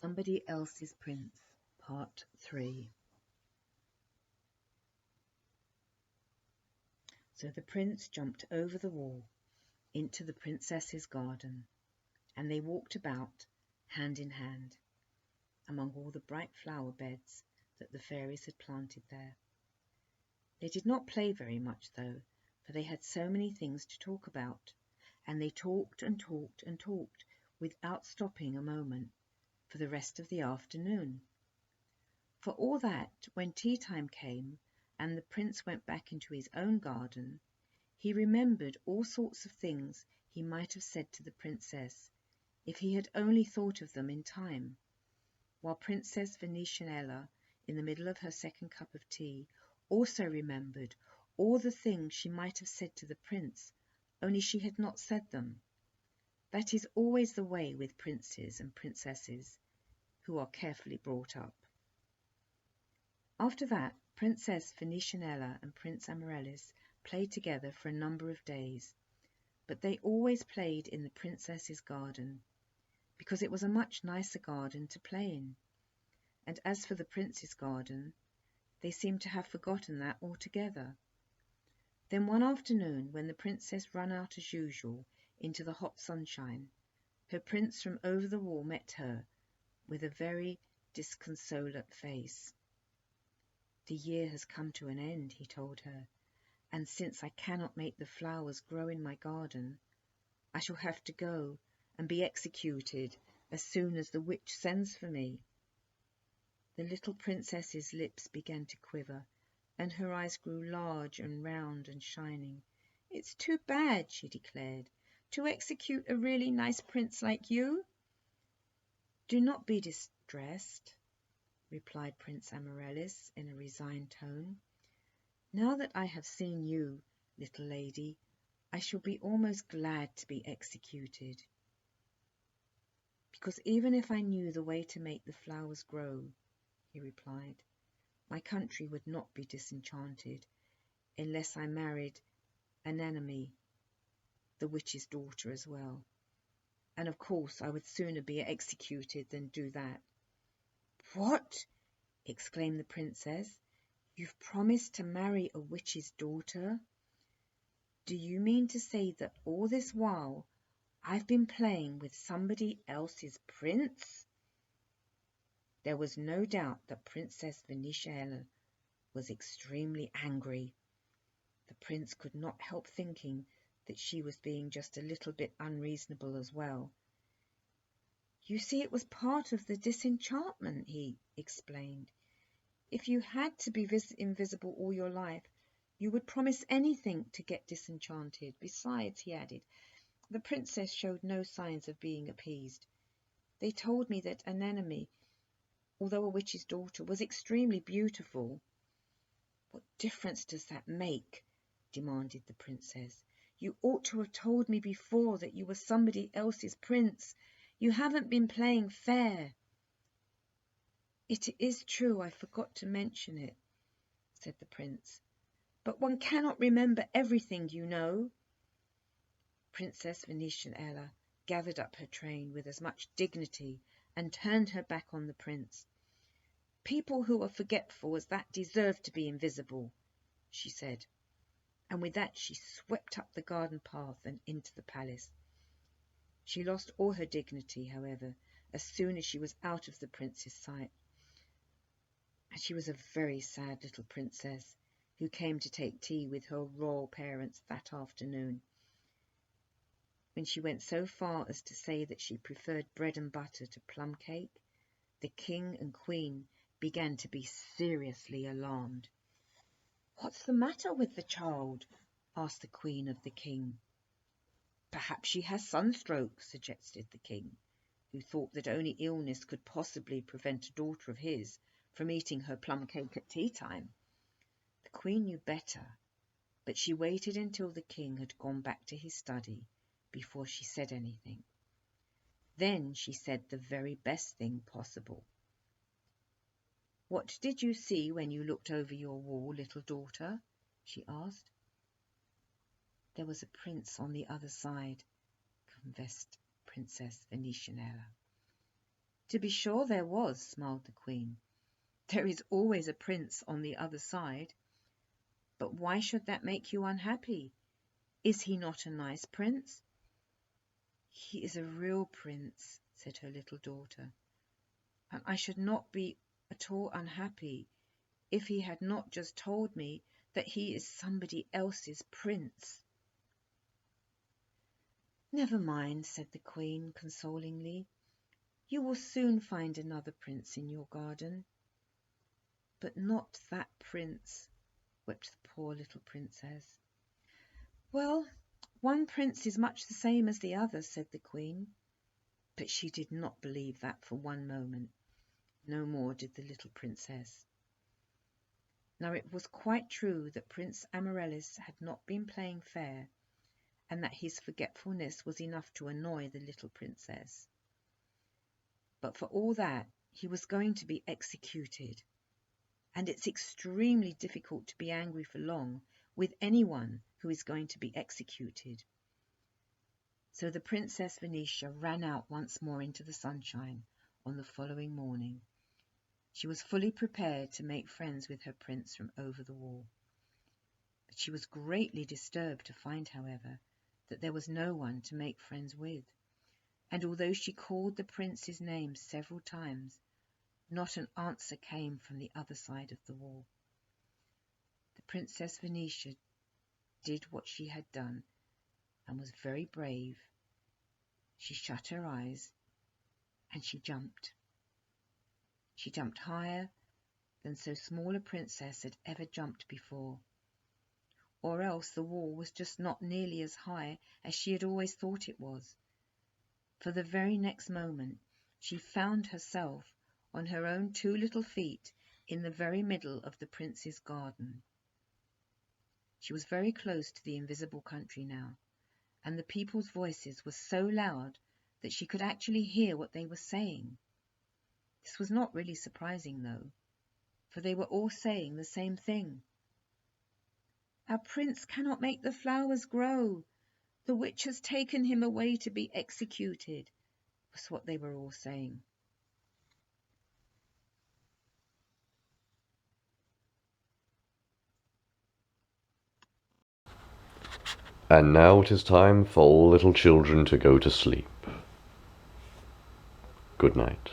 Somebody Else's Prince, Part 3. So the prince jumped over the wall into the princess's garden, and they walked about, hand in hand, among all the bright flower beds that the fairies had planted there. They did not play very much, though, for they had so many things to talk about, and they talked and talked and talked without stopping a moment for the rest of the afternoon. For all that, when tea time came and the prince went back into his own garden, he remembered all sorts of things he might have said to the princess if he had only thought of them in time, while Princess Gentianella, in the middle of her second cup of tea, also remembered all the things she might have said to the prince, only she had not said them. That is always the way with princes and princesses who are carefully brought up. After that, Princess Gentianella and Prince Amaryllis played together for a number of days, but they always played in the princess's garden, because it was a much nicer garden to play in. And as for the prince's garden, they seemed to have forgotten that altogether. Then one afternoon, when the princess ran out as usual into the hot sunshine, her prince from over the wall met her with a very disconsolate face. "The year has come to an end," he told her, "and since I cannot make the flowers grow in my garden, I shall have to go and be executed as soon as the witch sends for me." The little princess's lips began to quiver, and her eyes grew large and round and shining. "It's too bad," she declared, "to execute a really nice prince like you." "Do not be distressed," replied Prince Amaryllis in a resigned tone. "Now that I have seen you, little lady, I shall be almost glad to be executed. Because even if I knew the way to make the flowers grow," he replied, "my country would not be disenchanted unless I married an enemy, the witch's daughter as well. And of course I would sooner be executed than do that." "What?" exclaimed the princess. "You've promised to marry a witch's daughter? Do you mean to say that all this while I've been playing with somebody else's prince?" There was no doubt that Princess Gentianella was extremely angry. The prince could not help thinking that she was being just a little bit unreasonable as well. "You see, it was part of the disenchantment," he explained. "If you had to be invisible all your life, you would promise anything to get disenchanted. Besides," he added, "the princess showed no signs of being appeased. They told me that an enemy, although a witch's daughter, was extremely beautiful." "What difference does that make?" demanded the princess. "You ought to have told me before that you were somebody else's prince. You haven't been playing fair." "It is true I forgot to mention it," said the prince, "but one cannot remember everything, you know." Princess Gentianella gathered up her train with as much dignity and turned her back on the prince. "People who are forgetful as that deserve to be invisible," she said, and with that she swept up the garden path and into the palace. She lost all her dignity, however, as soon as she was out of the prince's sight, and she was a very sad little princess who came to take tea with her royal parents that afternoon. When she went so far as to say that she preferred bread and butter to plum cake, the king and queen began to be seriously alarmed. "What's the matter with the child?" asked the queen of the king. "Perhaps she has sunstroke," suggested the king, who thought that only illness could possibly prevent a daughter of his from eating her plum cake at tea time. The queen knew better, but she waited until the king had gone back to his study before she said anything. Then she said the very best thing possible. "What did you see when you looked over your wall, little daughter?" she asked. "There was a prince on the other side," confessed Princess Gentianella. To be sure there was, smiled the Queen. There is always a prince on the other side. But why should that make you unhappy? Is he not a nice prince? He is a real prince, said her little daughter, and I should not be at all unhappy if he had not just told me that he is somebody else's prince. Never mind, said the Queen consolingly. You will soon find another prince in your garden. But not that prince, wept the poor little princess. Well, one prince is much the same as the other, said the Queen. But she did not believe that for one moment. No more did the little princess. Now it was quite true that Prince Amaryllis had not been playing fair, and that his forgetfulness was enough to annoy the little princess. But for all that, he was going to be executed, and it's extremely difficult to be angry for long with anyone who is going to be executed. So the Princess Venetia ran out once more into the sunshine on the following morning. She was fully prepared to make friends with her prince from over the wall. But she was greatly disturbed to find, however, that there was no one to make friends with, and although she called the prince's name several times, not an answer came from the other side of the wall. The Princess Venetia did what she had done, and was very brave. She shut her eyes, and she jumped. She jumped higher than so small a princess had ever jumped before. Or else the wall was just not nearly as high as she had always thought it was. For the very next moment she found herself on her own two little feet in the very middle of the prince's garden. She was very close to the invisible country now, and the people's voices were so loud that she could actually hear what they were saying. This was not really surprising, though, for they were all saying the same thing. Our prince cannot make the flowers grow. The witch has taken him away to be executed, was what they were all saying. And now it is time for all little children to go to sleep. Good night.